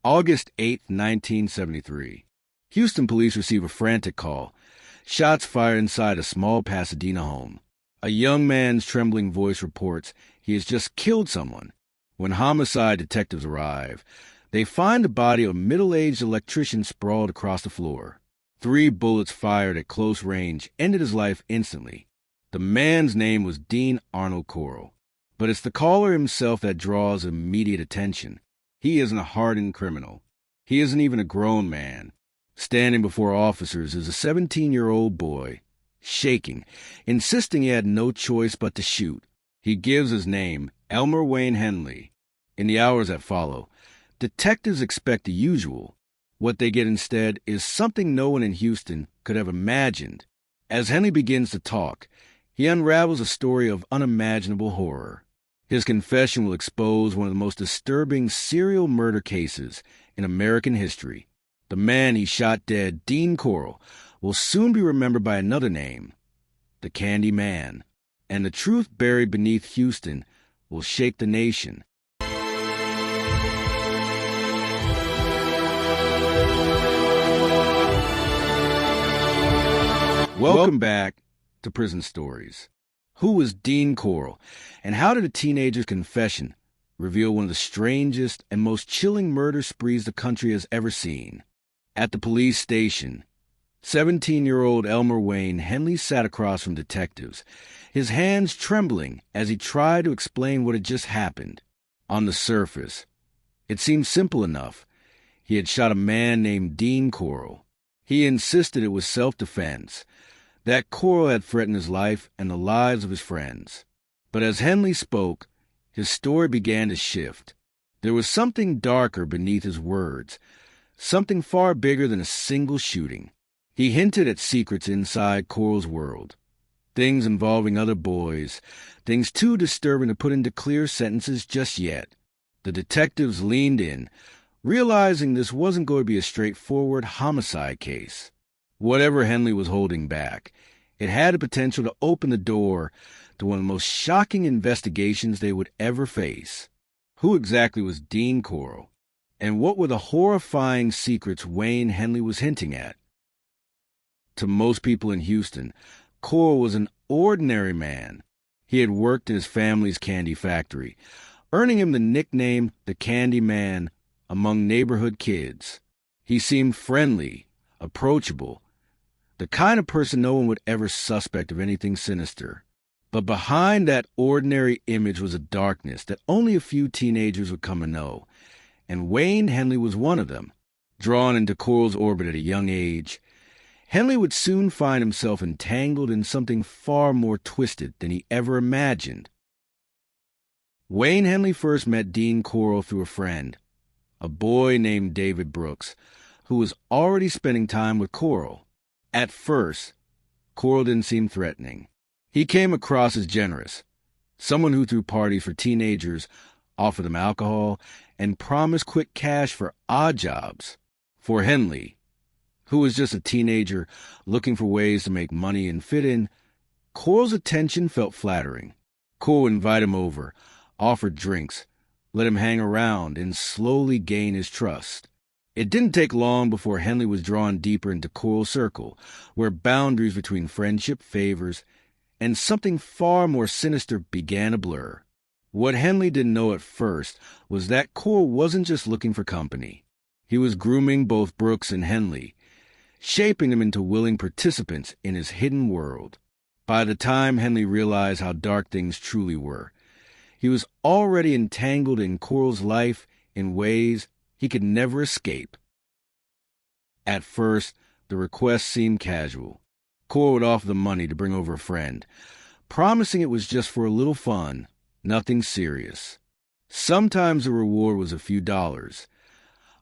August 8, 1973. Houston police receive a frantic call. Shots fired inside a small Pasadena home. A young man's trembling voice reports he has just killed someone. When homicide detectives arrive, they find the body of a middle-aged electrician sprawled across the floor. 3 bullets fired at close range ended his life instantly. The man's name was Dean Corll, but it's the caller himself that draws immediate attention. He isn't a hardened criminal. He isn't even a grown man. Standing before officers is a 17-year-old boy, shaking, insisting he had no choice but to shoot. He gives his name, Elmer Wayne Henley. In the hours that follow, detectives expect the usual. What they get instead is something no one in Houston could have imagined. As Henley begins to talk, he unravels a story of unimaginable horror. His confession will expose one of the most disturbing serial murder cases in American history. The man he shot dead, Dean Corll, will soon be remembered by another name, the Candyman. And the truth buried beneath Houston will shake the nation. Welcome back to Prison Stories. Who was Dean Corll, and how did a teenager's confession reveal one of the strangest and most chilling murder sprees the country has ever seen? At the police station, 17-year-old Elmer Wayne Henley sat across from detectives, his hands trembling as he tried to explain what had just happened. On the surface, it seemed simple enough. He had shot a man named Dean Corll. He insisted it was self-defense, that Corll had threatened his life and the lives of his friends. But as Henley spoke, his story began to shift. There was something darker beneath his words, something far bigger than a single shooting. He hinted at secrets inside Corll's world, things involving other boys, things too disturbing to put into clear sentences just yet. The detectives leaned in, realizing this wasn't going to be a straightforward homicide case. Whatever Henley was holding back, it had the potential to open the door to one of the most shocking investigations they would ever face. Who exactly was Dean Corll, and what were the horrifying secrets Wayne Henley was hinting at? To most people in Houston, Corll was an ordinary man. He had worked in his family's candy factory, earning him the nickname the Candyman among neighborhood kids. He seemed friendly, approachable, the kind of person no one would ever suspect of anything sinister. But behind that ordinary image was a darkness that only a few teenagers would come to know, and Wayne Henley was one of them. Drawn into Corll's orbit at a young age, Henley would soon find himself entangled in something far more twisted than he ever imagined. Wayne Henley first met Dean Corll through a friend, a boy named David Brooks, who was already spending time with Corll. At first, Corll didn't seem threatening. He came across as generous, someone who threw parties for teenagers, offered them alcohol, and promised quick cash for odd jobs. For Henley, who was just a teenager looking for ways to make money and fit in, Corll's attention felt flattering. Corll would invite him over, offered drinks, let him hang around, and slowly gain his trust. It didn't take long before Henley was drawn deeper into Corll's circle, where boundaries between friendship, favors, and something far more sinister began to blur. What Henley didn't know at first was that Corll wasn't just looking for company. He was grooming both Brooks and Henley, shaping them into willing participants in his hidden world. By the time Henley realized how dark things truly were, he was already entangled in Corll's life in ways he could never escape. At first, the request seemed casual. Corll would offer the money to bring over a friend, promising it was just for a little fun, nothing serious. Sometimes the reward was a few dollars.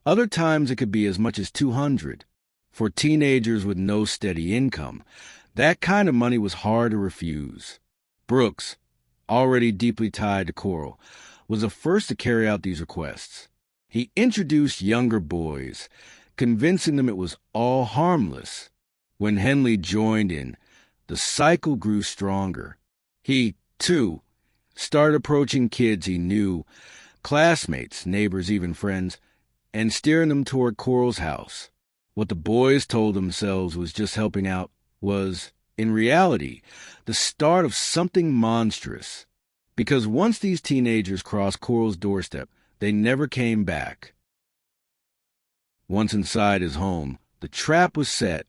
Other times it could be as much as $200. For teenagers with no steady income, that kind of money was hard to refuse. Brooks, already deeply tied to Corll, was the first to carry out these requests. He introduced younger boys, convincing them it was all harmless. When Henley joined in, the cycle grew stronger. He, too, started approaching kids he knew, classmates, neighbors, even friends, and steering them toward Corll's house. What the boys told themselves was just helping out was, in reality, the start of something monstrous. Because once these teenagers crossed Corll's doorstep, they never came back. Once inside his home, the trap was set.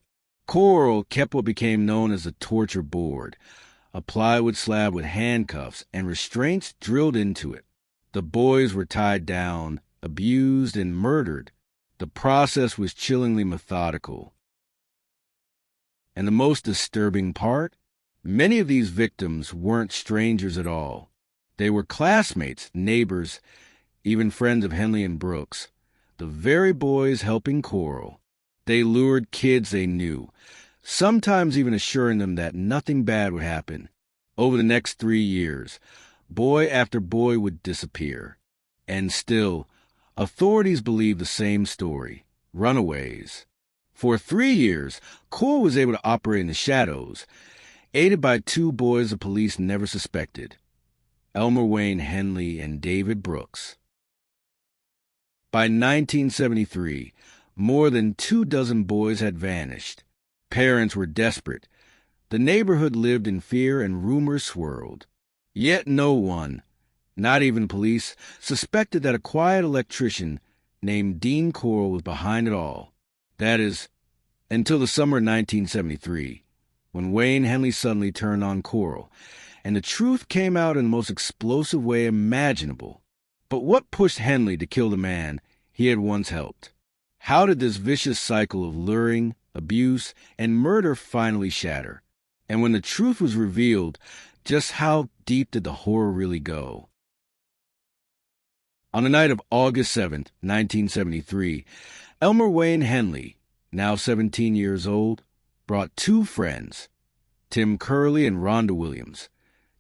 Corll kept what became known as the torture board, a plywood slab with handcuffs and restraints drilled into it. The boys were tied down, abused, and murdered. The process was chillingly methodical. And the most disturbing part? Many of these victims weren't strangers at all. They were classmates, neighbors, even friends of Henley and Brooks, the very boys helping Corll. They lured kids they knew, sometimes even assuring them that nothing bad would happen. Over the next 3 years, boy after boy would disappear. And still, authorities believed the same story: runaways. For 3 years, Corll was able to operate in the shadows, aided by 2 boys the police never suspected: Elmer Wayne Henley and David Brooks. By 1973, more than 24 boys had vanished. Parents were desperate. The neighborhood lived in fear and rumors swirled. Yet no one, not even police, suspected that a quiet electrician named Dean Corll was behind it all. That is, until the summer of 1973, when Wayne Henley suddenly turned on Corll, and the truth came out in the most explosive way imaginable. But what pushed Henley to kill the man he had once helped? How did this vicious cycle of luring, abuse, and murder finally shatter? And when the truth was revealed, just how deep did the horror really go? On the night of August 7th, 1973, Elmer Wayne Henley, now 17 years old, brought 2 friends, Tim Curley and Rhonda Williams,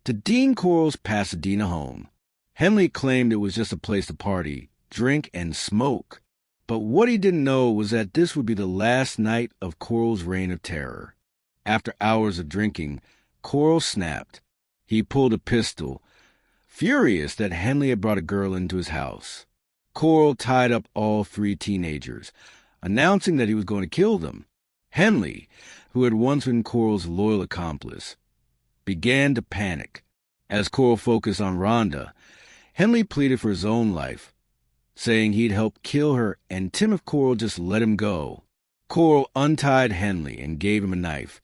to Dean Corll's Pasadena home. Henley claimed it was just a place to party, drink, and smoke. But what he didn't know was that this would be the last night of Corll's reign of terror. After hours of drinking, Corll snapped. He pulled a pistol, furious that Henley had brought a girl into his house. Corll tied up all 3 teenagers, announcing that he was going to kill them. Henley, who had once been Corll's loyal accomplice, began to panic. As Corll focused on Rhonda, Henley pleaded for his own life, saying he'd help kill her and Tim if Corll just let him go. Corll untied Henley and gave him a knife,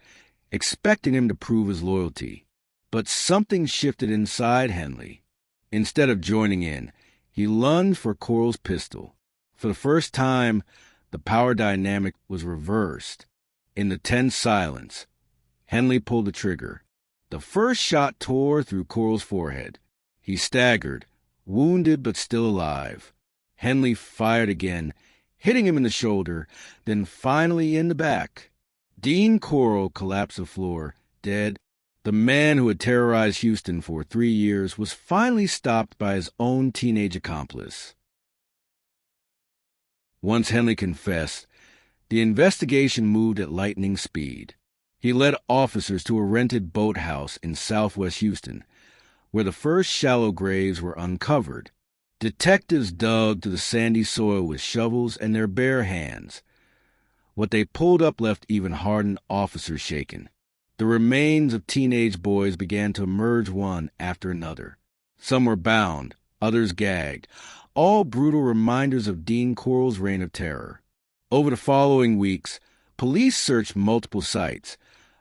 expecting him to prove his loyalty. But something shifted inside Henley. Instead of joining in, he lunged for Corll's pistol. For the first time, the power dynamic was reversed. In the tense silence, Henley pulled the trigger. The first shot tore through Corll's forehead. He staggered, wounded but still alive. Henley fired again, hitting him in the shoulder, then finally in the back. Dean Corll collapsed to the floor, dead. The man who had terrorized Houston for 3 years was finally stopped by his own teenage accomplice. Once Henley confessed, the investigation moved at lightning speed. He led officers to a rented boathouse in southwest Houston, where the first shallow graves were uncovered. Detectives dug through the sandy soil with shovels and their bare hands. What they pulled up left even hardened officers shaken. The remains of teenage boys began to emerge one after another. Some were bound, others gagged, all brutal reminders of Dean Corll's reign of terror. Over the following weeks, police searched multiple sites: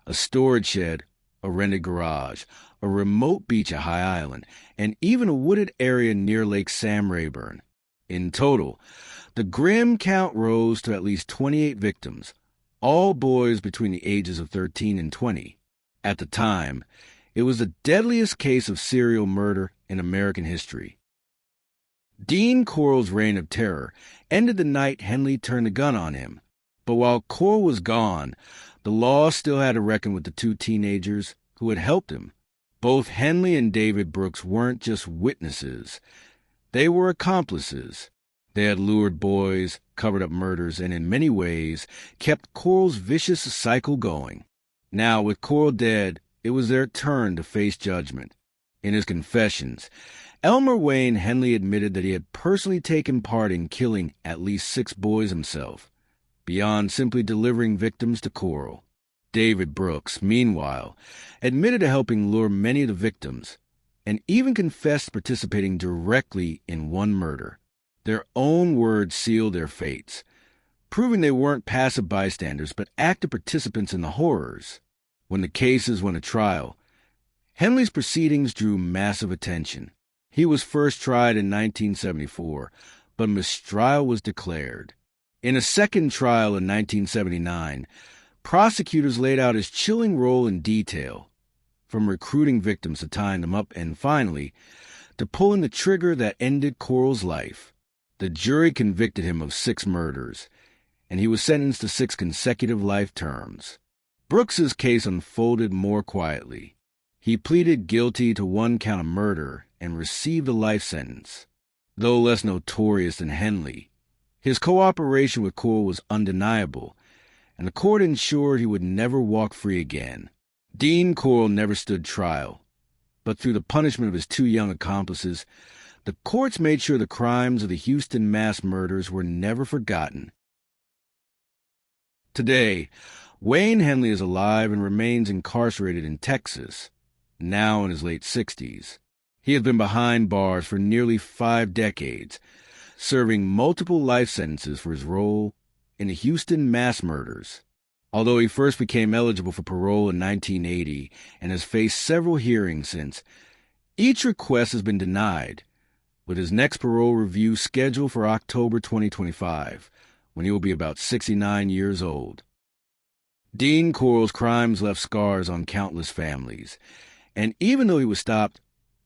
a storage shed, a rented garage, a remote beach at High Island, and even a wooded area near Lake Sam Rayburn. In total, the grim count rose to at least 28 victims, all boys between the ages of 13 and 20. At the time, it was the deadliest case of serial murder in American history. Dean Corll's reign of terror ended the night Henley turned the gun on him. But while Corll was gone, the law still had to reckon with the 2 teenagers who had helped him. Both Henley and David Brooks weren't just witnesses. They were accomplices. They had lured boys, covered up murders, and in many ways kept Corll's vicious cycle going. Now, with Corll dead, it was their turn to face judgment. In his confessions, Elmer Wayne Henley admitted that he had personally taken part in killing at least 6 boys himself, beyond simply delivering victims to Corll. David Brooks, meanwhile, admitted to helping lure many of the victims, and even confessed participating directly in one murder. Their own words sealed their fates, proving they weren't passive bystanders but active participants in the horrors. When the cases went to trial, Henley's proceedings drew massive attention. He was first tried in 1974, but mistrial was declared. In a second trial in 1979, prosecutors laid out his chilling role in detail, from recruiting victims to tying them up and, finally, to pulling the trigger that ended Corll's life. The jury convicted him of 6 murders, and he was sentenced to 6 consecutive life terms. Brooks's case unfolded more quietly. He pleaded guilty to 1 count of murder and received a life sentence. Though less notorious than Henley, his cooperation with Corll was undeniable, and the court ensured he would never walk free again. Dean Corll never stood trial, but through the punishment of his 2 young accomplices, the courts made sure the crimes of the Houston mass murders were never forgotten. Today, Wayne Henley is alive and remains incarcerated in Texas, now in his late 60s. He has been behind bars for nearly 5 decades, serving multiple life sentences for his role in the Houston mass murders. Although he first became eligible for parole in 1980 and has faced several hearings since, each request has been denied, with his next parole review scheduled for October 2025, when he will be about 69 years old. Dean Corll's crimes left scars on countless families, and even though he was stopped,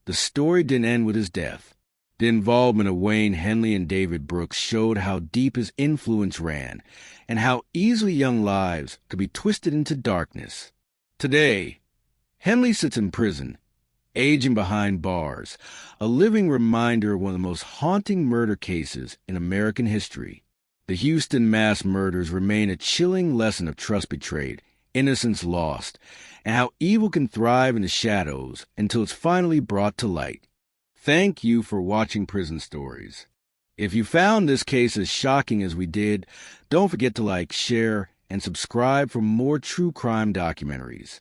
the story didn't end with his death. The involvement of Wayne Henley and David Brooks showed how deep his influence ran, and how easily young lives could be twisted into darkness. Today, Henley sits in prison, aging behind bars, a living reminder of one of the most haunting murder cases in American history. The Houston mass murders remain a chilling lesson of trust betrayed, innocence lost, and how evil can thrive in the shadows until it's finally brought to light. Thank you for watching Prison Stories. If you found this case as shocking as we did, don't forget to like, share, and subscribe for more true crime documentaries.